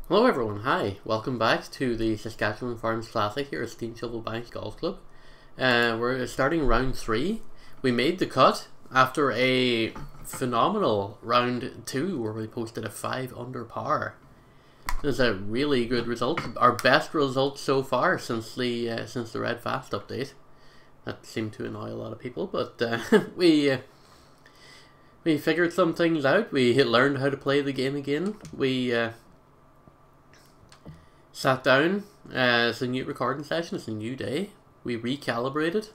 Hello everyone, hi, welcome back to the Saskatchewan Farms Classic here at Steam Shovel Banks Golf Club. We're starting round 3. We made the cut after a phenomenal round 2 where we posted a 5 under par. This is a really good result, our best result so far since the Red Fast update. That seemed to annoy a lot of people, but we figured some things out. We learned how to play the game again. We sat down, it's a new recording session, it's a new day, we recalibrated,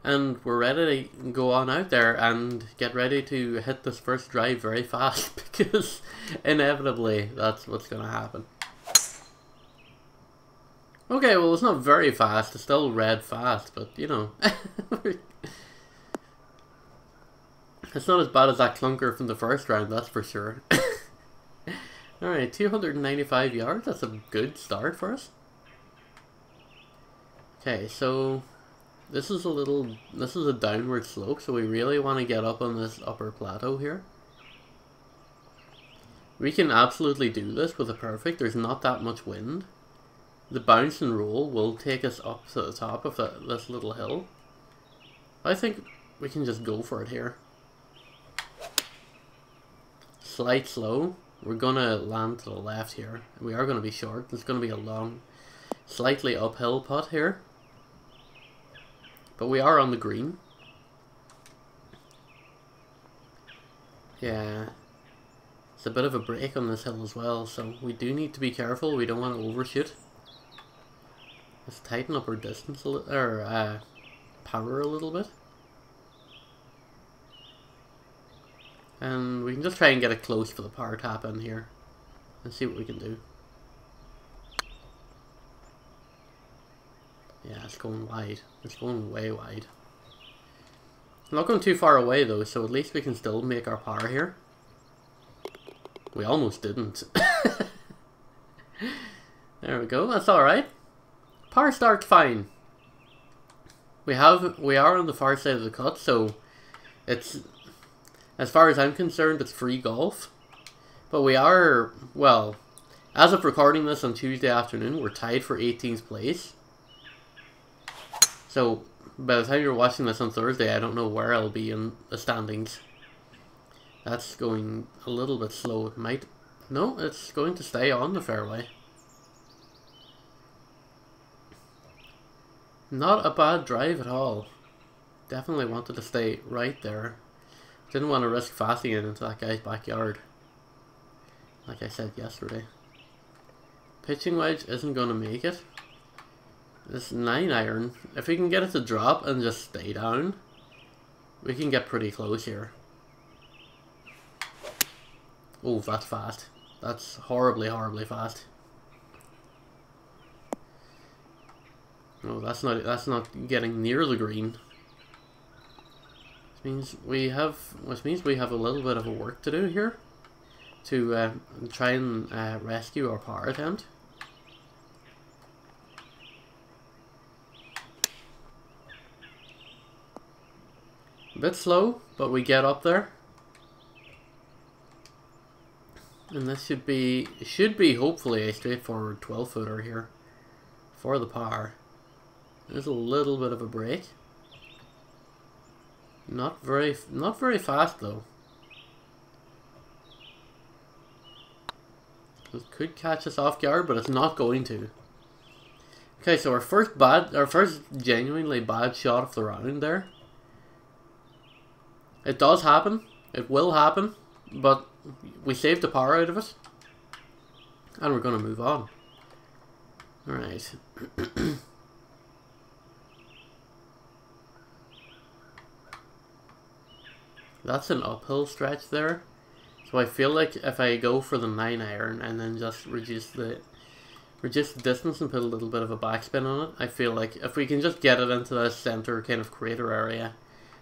and we're ready to go on out there and get ready to hit this first drive very fast, because inevitably that's what's going to happen. Okay, well it's not very fast, it's still red fast, but you know, it's not as bad as that clunker from the first round, that's for sure. Alright, 295 yards, that's a good start for us. Okay, so this is a downward slope, so we really want to get up on this upper plateau here. We can absolutely do this with a perfect, there's not that much wind. The bounce and roll will take us up to the top of this little hill. I think we can just go for it here. Slight slow. We're gonna land to the left here. We are gonna be short. It's gonna be a long, slightly uphill putt here. But we are on the green. Yeah. It's a bit of a break on this hill as well, so we do need to be careful. We don't want to overshoot. Let's tighten up our distance a little, or power a little bit. And we can just try and get it close for the power tap in here and see what we can do. Yeah, it's going wide. It's going way wide. I'm not going too far away though, so at least we can still make our par here. We almost didn't. There we go, that's alright. Par starts fine. We are on the far side of the cut, so it's, as far as I'm concerned, it's free golf. But we are, well, as of recording this on Tuesday afternoon, we're tied for 18th place. So, by the time you're watching this on Thursday, I don't know where I'll be in the standings. That's going a little bit slow. It might, no, it's going to stay on the fairway. Not a bad drive at all. Definitely wanted to stay right there. Didn't want to risk fasting it into that guy's backyard, like I said yesterday. Pitching wedge isn't going to make it. This 9-iron, if we can get it to drop and just stay down, we can get pretty close here. Oh, that's fast. That's horribly, horribly fast. No, that's not getting near the green. Which means we have a little bit of a work to do here to try and rescue our par attempt. A bit slow, but we get up there, and this should be hopefully a straightforward 12-footer here for the par. There's a little bit of a break. Not very fast though. It could catch us off guard, but it's not going to. Okay, so our first genuinely bad shot of the round there. It does happen. It will happen, but we saved the par out of it, and we're going to move on. All right. That's an uphill stretch there, so I feel like if I go for the 9-iron and then just reduce the distance and put a little bit of a backspin on it, I feel like if we can just get it into the center kind of crater area,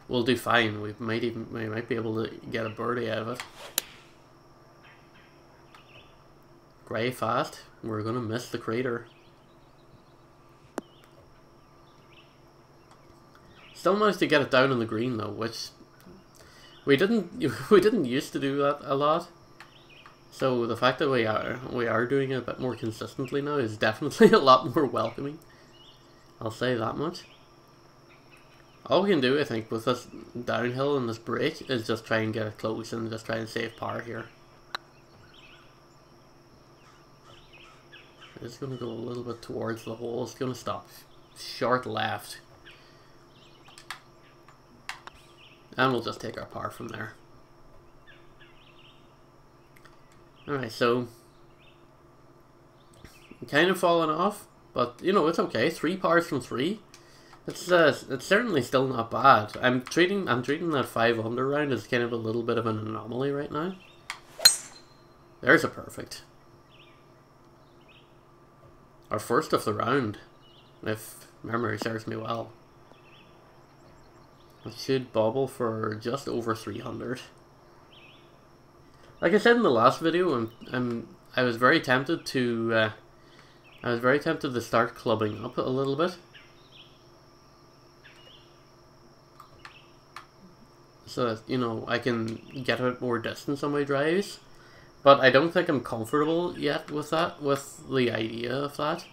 we'll do fine. We might be able to get a birdie out of it. Gray fast. We're gonna miss the crater. Still managed to get it down on the green though, which we didn't used to do that a lot. So the fact that we are doing it a bit more consistently now is definitely a lot more welcoming. I'll say that much. All we can do, I think, with this downhill and this break is just try and get it close and just try and save power here. It's going to go a little bit towards the hole. It's going to stop short left. And we'll just take our par from there. Alright, so kind of fallen off, but you know, it's okay. 3 pars from 3. It's certainly still not bad. I'm treating that 5 under round as kind of a little bit of an anomaly right now. There's a perfect. Our first of the round, if memory serves me well. It should bobble for just over 300. Like I said in the last video, I was very tempted to start clubbing up a little bit, so that, you know, I can get a bit more distance on my drives. But I don't think I'm comfortable yet with that, with the idea of that.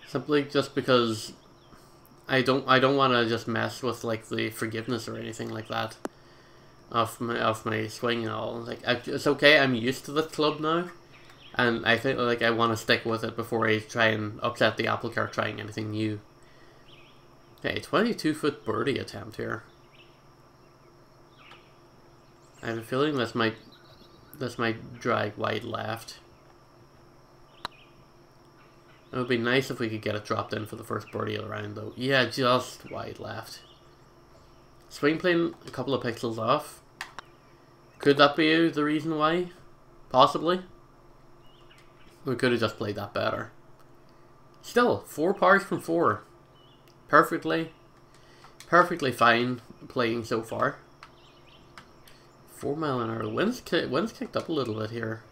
Simply just because I don't want to just mess with like the forgiveness or anything like that of my swing and all. Like it's okay, I'm used to the club now, and I think like I want to stick with it before I try and upset the apple cart trying anything new. Okay, 22-foot birdie attempt here. I have a feeling this might drag wide left. It would be nice if we could get it dropped in for the first birdie of the round though. Yeah, just wide left. Swing plane a couple of pixels off. Could that be the reason why? Possibly. We could have just played that better. Still, 4 pars from 4. Perfectly fine playing so far. 4 mile an hour. Wind's kicked up a little bit here.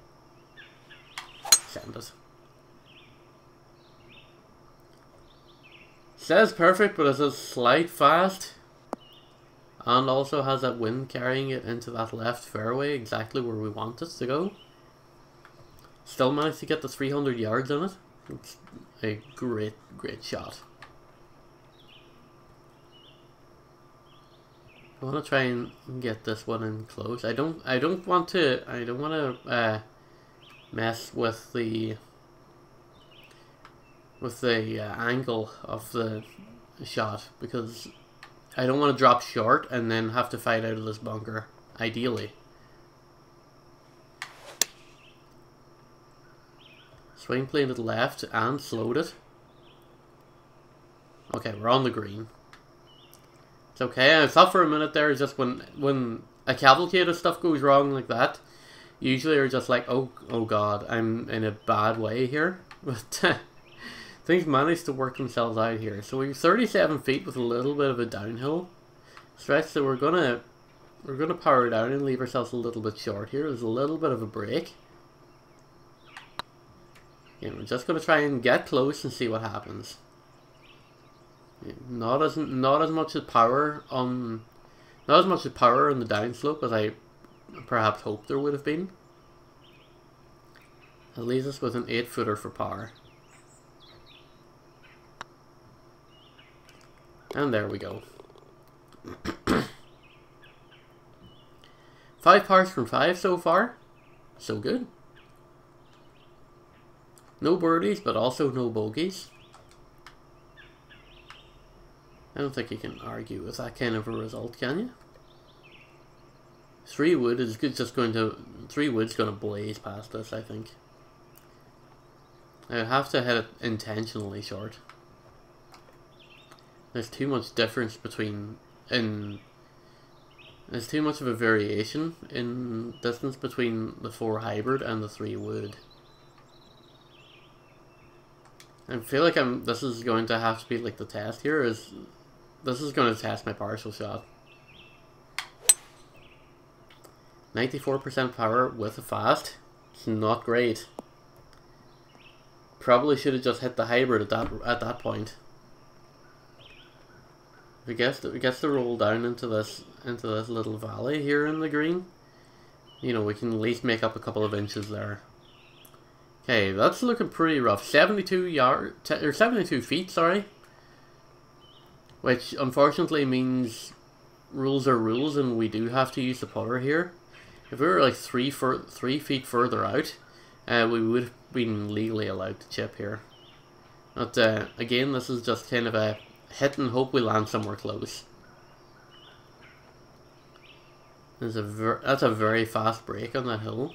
Send it. Says perfect, but it's a slight fast. And also has that wind carrying it into that left fairway, exactly where we want it to go. Still managed to get the 300 yards on it. It's a great shot. I want to try and get this one in close. I don't want to mess with the angle of the shot, because I don't want to drop short and then have to fight out of this bunker, ideally. Swing plane to the left and slowed it. Okay, we're on the green. It's okay. I thought for a minute there, just when a cavalcade of stuff goes wrong like that, usually you're just like, oh god, I'm in a bad way here. But things managed to work themselves out here. So we're 37 feet with a little bit of a downhill stretch, so we're gonna power down and leave ourselves a little bit short here. There's a little bit of a break. And we're just gonna try and get close and see what happens. Not as much power on the downslope as I perhaps hoped there would have been. It leaves us with an 8-footer for par. And there we go. 5 pars from 5 so far. So good. No birdies, but also no bogeys. I don't think you can argue with that kind of a result, can you? 3 wood is just going to... 3 wood's going to blaze past this, I think. I would have to hit it intentionally short. There's too much difference between... There's too much of a variation in distance between the 4 hybrid and the 3 wood. I feel like this is going to have to be like the test here, this is going to test my partial shot. 94% power with a fast. It's not great. Probably should have just hit the hybrid at that point. If it gets to roll down into this little valley here in the green, you know, we can at least make up a couple of inches there. Okay, that's looking pretty rough. 72 feet, sorry. Which unfortunately means rules are rules, and we do have to use the putter here. If we were like 3 feet further out, we would have been legally allowed to chip here. But again, this is just kind of a hit and hope we land somewhere close. That's a very fast break on that hill.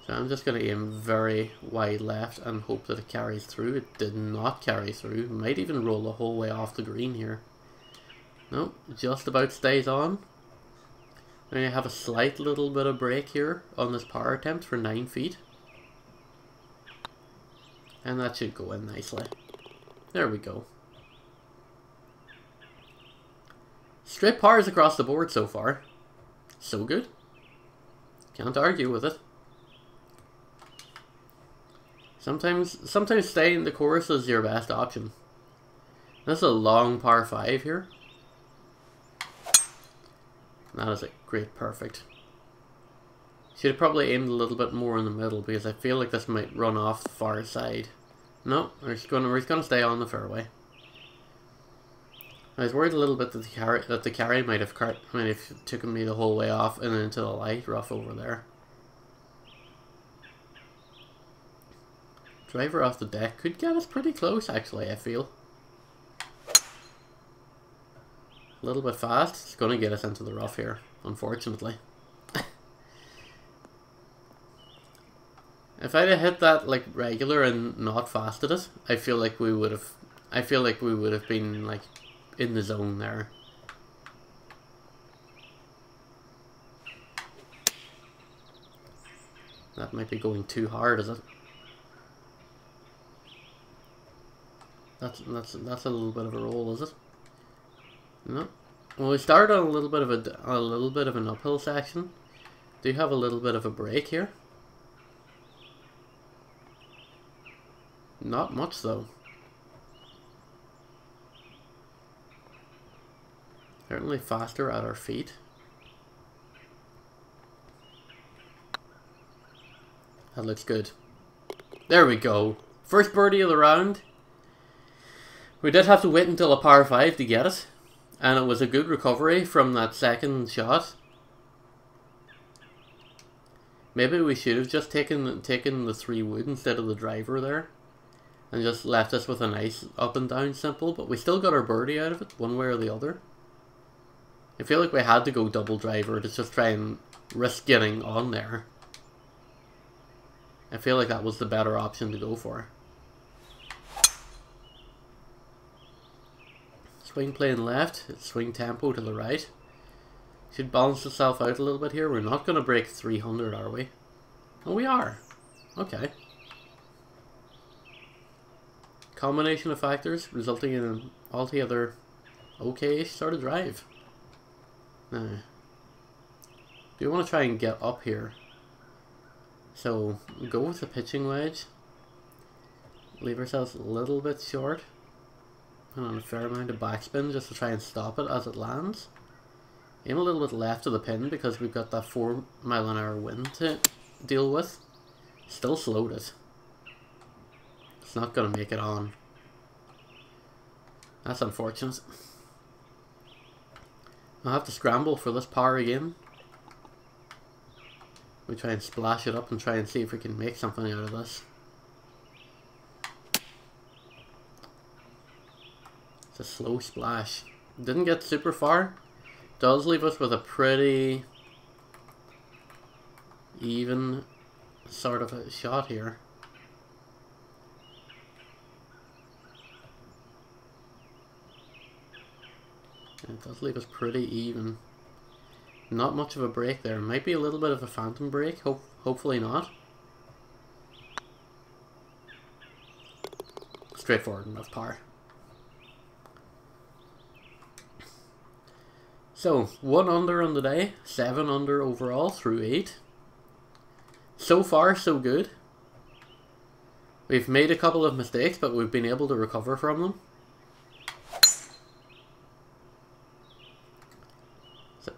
So I'm just going to aim very wide left and hope that it carries through. It did not carry through. Might even roll the whole way off the green here. Nope, just about stays on. Then you have a slight little bit of break here on this power attempt for 9 feet. And that should go in nicely. There we go. Straight pars across the board so far. So good. Can't argue with it. Sometimes staying the course is your best option. This is a long par 5 here. That is a great perfect. Should have probably aimed a little bit more in the middle because I feel like this might run off the far side. No, we're just gonna stay on the fairway. I was worried a little bit that the carry might have taken me the whole way off and into the light rough over there. Driver off the deck could get us pretty close, actually, I feel. A little bit fast. It's going to get us into the rough here, unfortunately. If I'd have hit that like regular and not fasted it, I feel like we would have been like in the zone there. That might be going too hard, is it? That's a little bit of a roll, is it? No. Well, we started on a little bit of an uphill section. Do have a little bit of a break here. Not much though. Certainly faster at our feet. That looks good. There we go. First birdie of the round. We did have to wait until a par 5 to get it, and it was a good recovery from that second shot. Maybe we should have just taken the 3 wood instead of the driver there, and just left us with a nice up and down simple, but we still got our birdie out of it, one way or the other. I feel like we had to go double driver to just try and risk getting on there. I feel like that was the better option to go for. Swing plane left, swing tempo to the right. Should balance itself out a little bit here. We're not going to break 300, are we? Oh, we are. Okay. Combination of factors resulting in an altogether okay-ish sort of drive. Now, do you want to try and get up here? So, go with the pitching wedge. Leave ourselves a little bit short. And on a fair amount of backspin just to try and stop it as it lands. Aim a little bit left of the pin because we've got that 4-mile-an-hour wind to deal with. Still slowed it. It's not going to make it on. That's unfortunate. I'll have to scramble for this par again. We try and splash it up and try and see if we can make something out of this. It's a slow splash. Didn't get super far. Does leave us with a pretty even sort of a shot here. It does leave us pretty even. Not much of a break there. Might be a little bit of a phantom break. Hopefully not. Straightforward enough par. So, 1 under on the day, 7 under overall through 8. So far, so good. We've made a couple of mistakes, but we've been able to recover from them.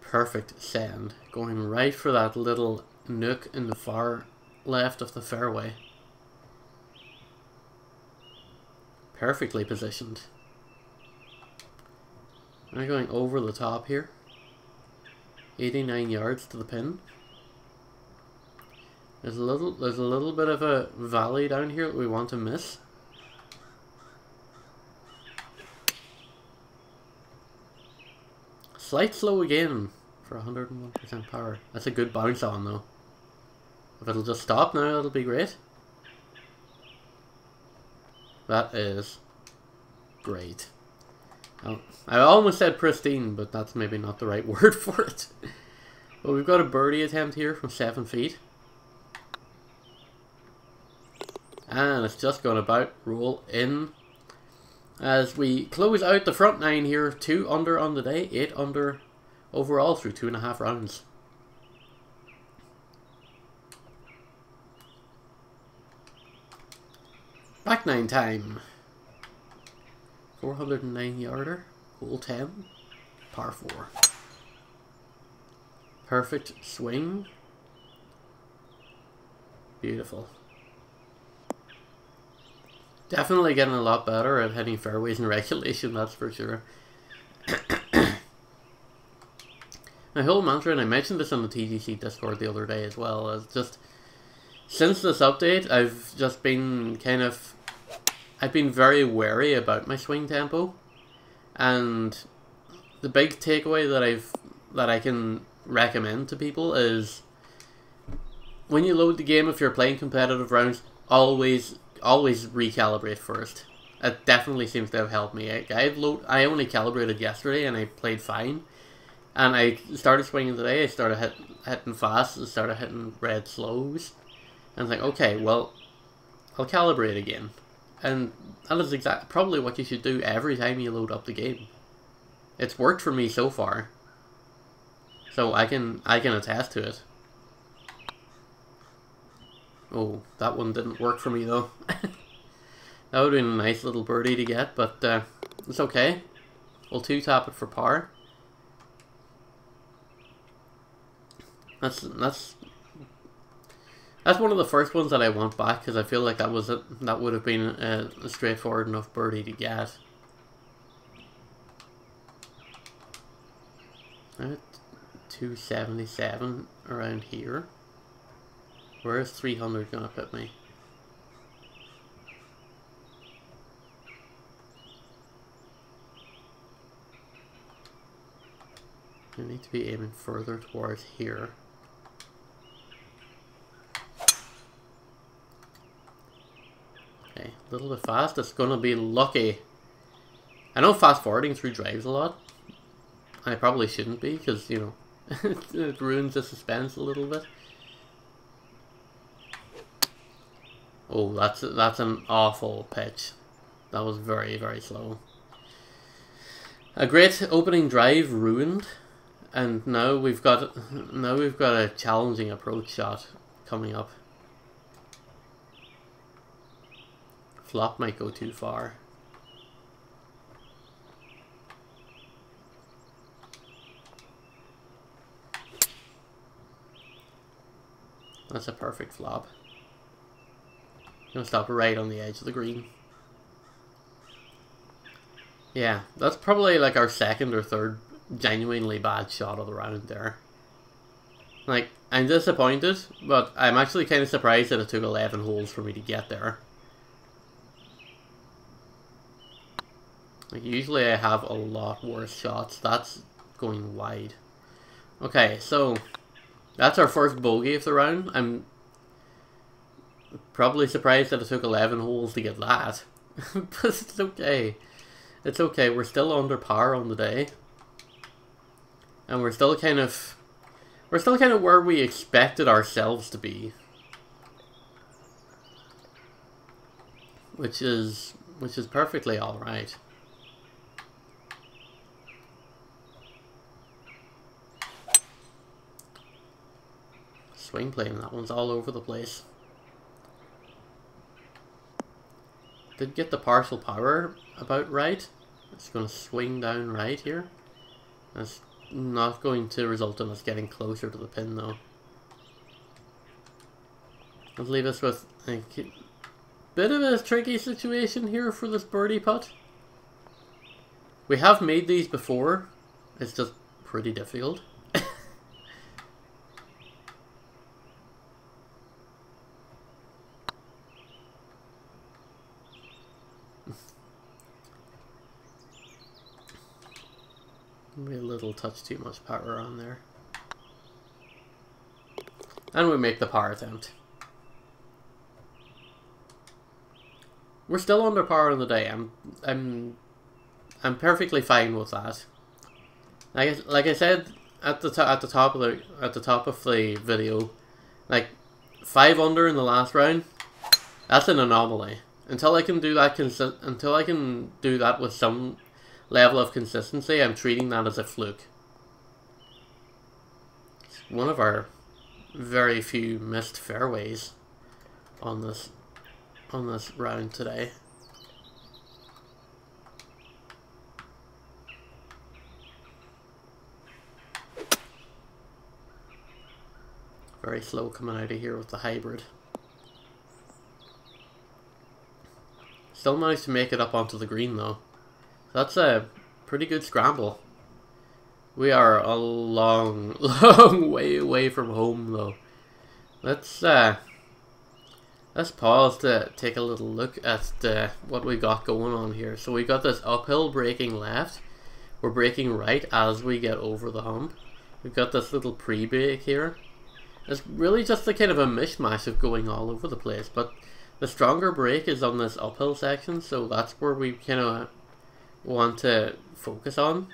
perfect send. Going right for that little nook in the far left of the fairway. Perfectly positioned. I'm going over the top here. 89 yards to the pin. There's a little bit of a valley down here that we want to miss. Slight slow again for 101% power. That's a good bounce on though. If it'll just stop now, that'll be great. That is great. I almost said pristine, but that's maybe not the right word for it. But we've got a birdie attempt here from 7 feet. And it's just going to about roll in. As we close out the front 9 here, 2 under on the day, 8 under overall through 2.5 rounds. Back 9 time. 409 yarder, hole 10, par 4. Perfect swing. Beautiful. Definitely getting a lot better at hitting fairways in regulation, that's for sure. My whole mantra, and I mentioned this on the TGC Discord the other day as well, is just since this update, I've just been I've been very wary about my swing tempo, and the big takeaway that I can recommend to people is when you load the game, if you're playing competitive rounds, always recalibrate first. It definitely seems to have helped me. I only calibrated yesterday and I played fine, and I started swinging today. I started hitting fast, I started hitting red slows, and I was like, okay, well, I'll calibrate again. And that is probably what you should do every time you load up the game. It's worked for me so far, so I can attest to it. Oh, that one didn't work for me though. That would have been a nice little birdie to get, but it's okay. We'll 2-tap it for par. That's one of the first ones that I want back, because I feel like that would have been a straightforward enough birdie to get. I'm at 277 around here. Where is 300 gonna put me? I need to be aiming further towards here. Okay, a little bit fast. It's gonna be lucky. I know fast forwarding through drives a lot. I probably shouldn't be, because, you know, it ruins the suspense a little bit. Oh, that's an awful pitch. That was very, very slow. A great opening drive ruined, and now we've got a challenging approach shot coming up. Flop might go too far. That's a perfect flop. Gonna stop right on the edge of the green. Yeah, that's probably like our second or third genuinely bad shot of the round there. Like, I'm disappointed, but I'm actually kind of surprised that it took 11 holes for me to get there. Like, usually I have a lot worse shots. That's going wide. Okay, so that's our first bogey of the round. I'm probably surprised that it took 11 holes to get that. But it's okay. It's okay. We're still under par on the day. And we're still kind of where we expected ourselves to be. Which is perfectly alright. Swing plane, that one's all over the place. Did get the partial power about right. It's going to swing down right here. That's not going to result in us getting closer to the pin though. Let's leave us with a bit of a tricky situation here for this birdie putt. We have made these before, it's just pretty difficult. Maybe a little touch too much power on there. And we make the par attempt. We're still under par on the day. I'm perfectly fine with that. Like I said at the top of the video, like 5 under in the last round, that's an anomaly. Until I can do that with some level of consistency, I'm treating that as a fluke. It's one of our very few missed fairways on this round today. Very slow coming out of here with the hybrid. Still managed to make it up onto the green though. That's a pretty good scramble. We are a long way away from home though. Let's pause to take a little look at what we got going on here. So we got this uphill braking left. We're braking right as we get over the hump. We've got this little pre-brake here. It's really just a kind of a mishmash of going all over the place, but the stronger brake is on this uphill section, so that's where we kind of want to focus on.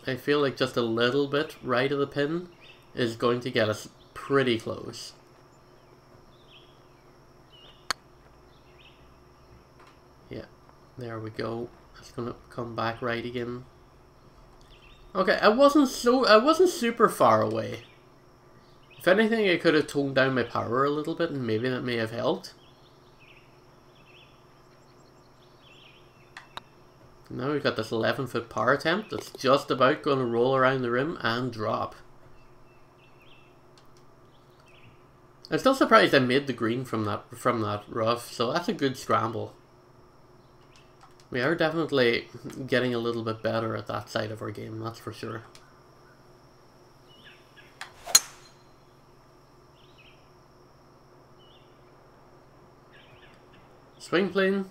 I feel like just a little bit right of the pin is going to get us pretty close. Yeah, there we go. It's gonna come back right again. Okay, I wasn't super far away. If anything, I could have toned down my power a little bit, and maybe that may have helped. Now we've got this 11-foot par attempt that's just about going to roll around the rim and drop. I'm still surprised I made the green from that rough, so that's a good scramble. We are definitely getting a little bit better at that side of our game, that's for sure. Swing plane,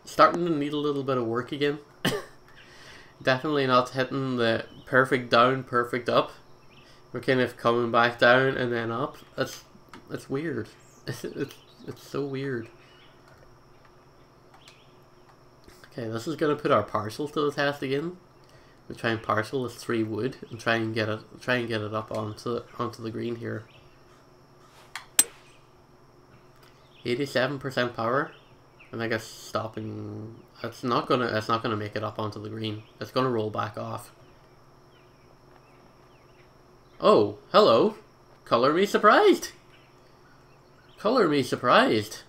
starting to need a little bit of work again. Definitely not hitting the perfect down, perfect up. We're kind of coming back down and then up. It's weird. It's so weird. Okay, this is gonna put our partial to the test again. We try and partial this 3 wood and try and get it up onto the green here. 87% power. And I guess stopping. It's not gonna make it up onto the green. It's gonna roll back off. Oh, hello. Color me surprised. Color me surprised.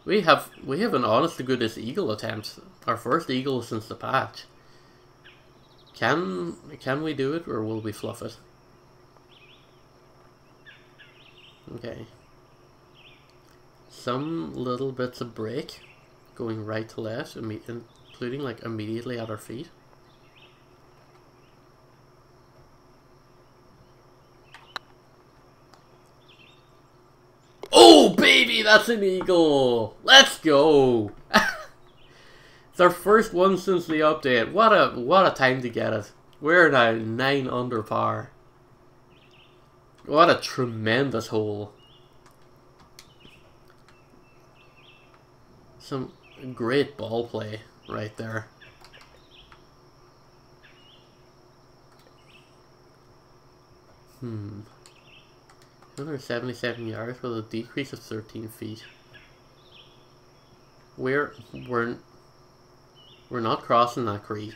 We have an honest to goodness eagle attempt. Our first eagle since the patch. Can we do it, or will we fluff it? Okay. Some little bits of break going right to left, including like immediately at our feet. Oh baby, that's an eagle! Let's go! It's our first one since the update. What a time to get it. We're now 9 under par. What a tremendous hole. Some great ball play right there. Hmm. 277 yards with a decrease of 13 feet. We're not crossing that creek.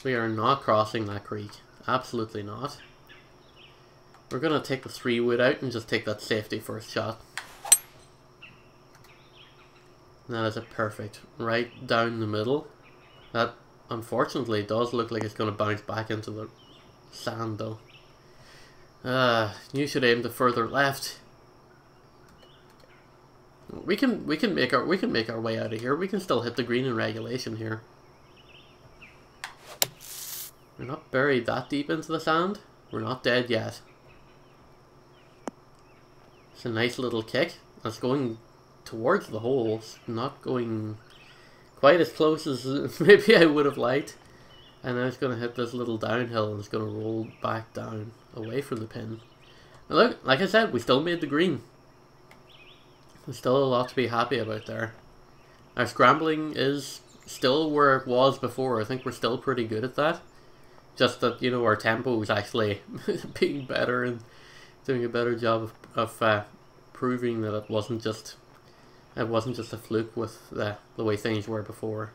We are not crossing that creek. Absolutely not. We're gonna take the 3 wood out and just take that safety first shot. That is a perfect. Right down the middle. That Unfortunately, it does look like it's going to bounce back into the sand, though. You should aim to further left. We can make our way out of here. We can still hit the green in regulation here. We're not buried that deep into the sand. We're not dead yet. It's a nice little kick. That's going towards the hole. It's not going quite as close as maybe I would have liked. And now it's going to hit this little downhill and it's going to roll back down away from the pin. And look, like I said, we still made the green. There's still a lot to be happy about there. Our scrambling is still where it was before. I think we're still pretty good at that. Just that, you know, our tempo is actually being better and doing a better job of proving that it wasn't just a fluke with the way things were before.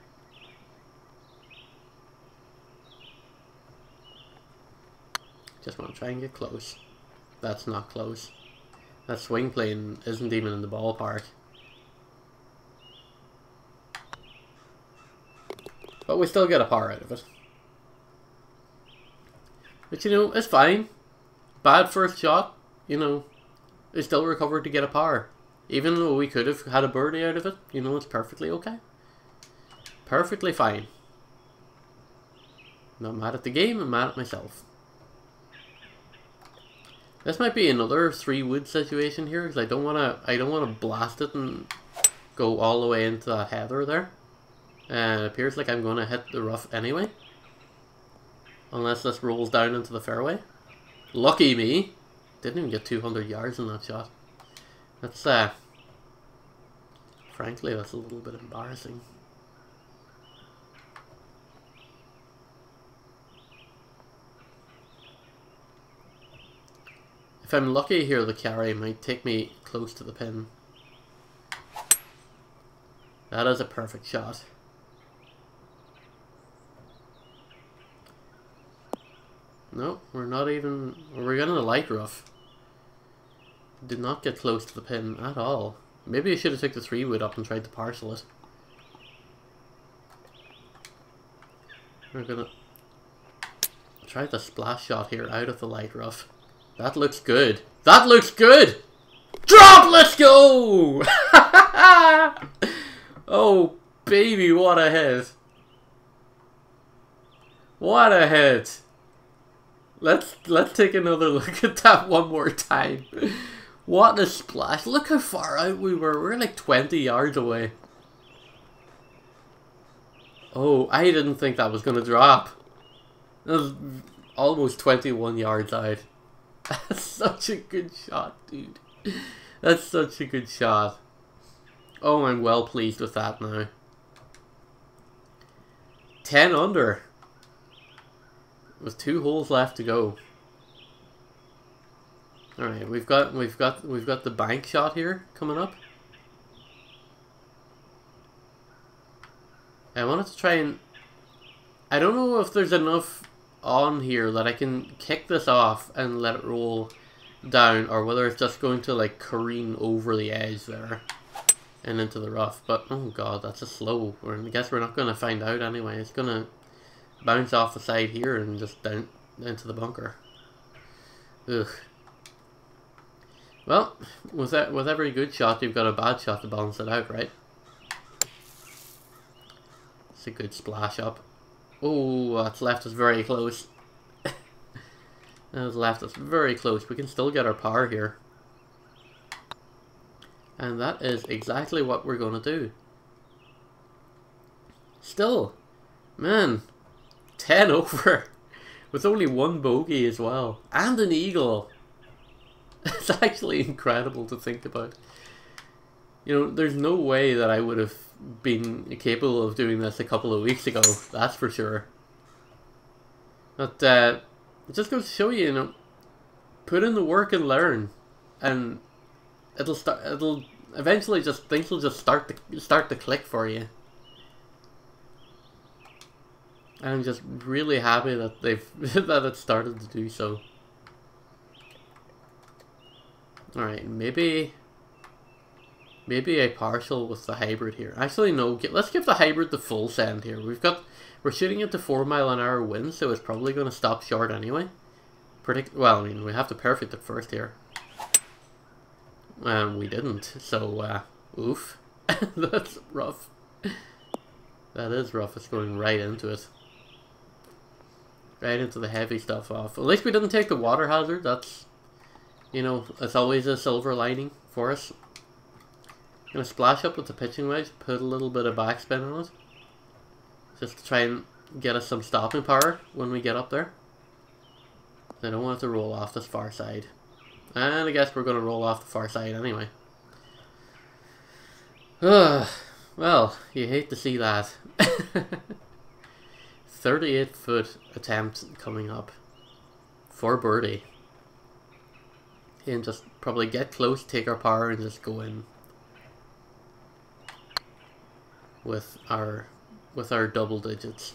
Just want to try and get close. That's not close. That swing plane isn't even in the ballpark. But we still get a par out of it. But you know, it's fine. Bad first shot, you know, we still recovered to get a par. Even though we could have had a birdie out of it, you know, it's perfectly okay. Perfectly fine. Not mad at the game, I'm mad at myself. This might be another 3-wood situation here, because I don't wanna blast it and go all the way into that heather there. It appears like I'm gonna hit the rough anyway. Unless this rolls down into the fairway. Lucky me. Didn't even get 200 yards in that shot. That's frankly, that's a little bit embarrassing. If I'm lucky here, the carry might take me close to the pin. That is a perfect shot. No, we're not even... We're getting a light rough. Did not get close to the pin at all. Maybe I should have took the 3-wood up and tried to parcel it. We're gonna try the splash shot here out of the light rough. That looks good. That looks good! Drop! Let's go! Oh, baby, what a hit. What a hit. Let's take another look at that one more time. What a splash. Look how far out we were. We're like 20 yards away. Oh, I didn't think that was going to drop. That was almost 21 yards out. That's such a good shot, dude. That's such a good shot. Oh, I'm well pleased with that now. 10 under. With 2 holes left to go. Alright, we've got the bank shot here coming up. I wanted to try and... I don't know if there's enough on here that I can kick this off and let it roll down, or whether it's just going to like careen over the edge there and into the rough. But oh god, that's a slow. I guess we're not going to find out anyway. It's going to bounce off the side here and just down into the bunker. Ugh. Well, with every good shot, you've got a bad shot to balance it out, right? It's a good splash up. Oh, that's left us very close. That has left us very close. We can still get our par here. And that is exactly what we're going to do. Still, man, 10 over. With only 1 bogey as well. And an eagle. It's actually incredible to think about. You know, there's no way that I would have been capable of doing this a couple of weeks ago. That's for sure. But it just goes to show you, you know, put in the work and learn, and it'll eventually just things will just start to click for you. And I'm just really happy that that it started to do so. Alright, maybe Maybe a partial with the hybrid here. Actually, no. Let's give the hybrid the full send here. We're shooting at the 4-mile-an-hour wind, so it's probably going to stop short anyway. Well, I mean, we have to perfect it first here. And we didn't, so, oof. That's rough. That is rough. It's going right into it. Right into the heavy stuff off. At least we didn't take the water hazard. That's, you know, it's always a silver lining for us. Gonna splash up with the pitching wedge, put a little bit of backspin on it. Just to try and get us some stopping power when we get up there. I don't want it to roll off this far side. And I guess we're gonna roll off the far side anyway. Well, you hate to see that. 38-foot attempt coming up for birdie. And just probably get close, take our power, and just go in with our double digits.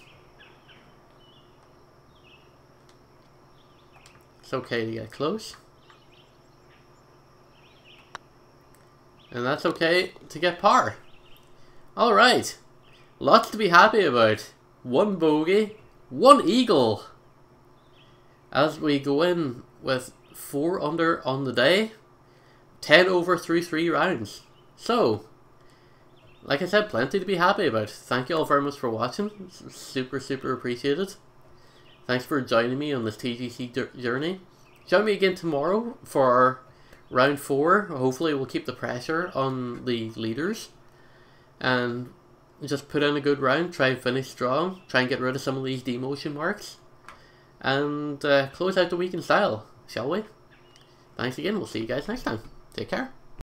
It's okay to get close. And that's okay to get par. Alright. Lots to be happy about. 1 bogey, 1 eagle. As we go in with 4 under on the day. 10 over through 3 rounds. So, like I said, plenty to be happy about. Thank you all very much for watching. It's super appreciated. Thanks for joining me on this TGC journey. Join me again tomorrow for round 4. Hopefully we'll keep the pressure on the leaders. And just put in a good round. Try and finish strong. Try and get rid of some of these demotion marks. And close out the week in style, shall we? Thanks again. We'll see you guys next time. Take care.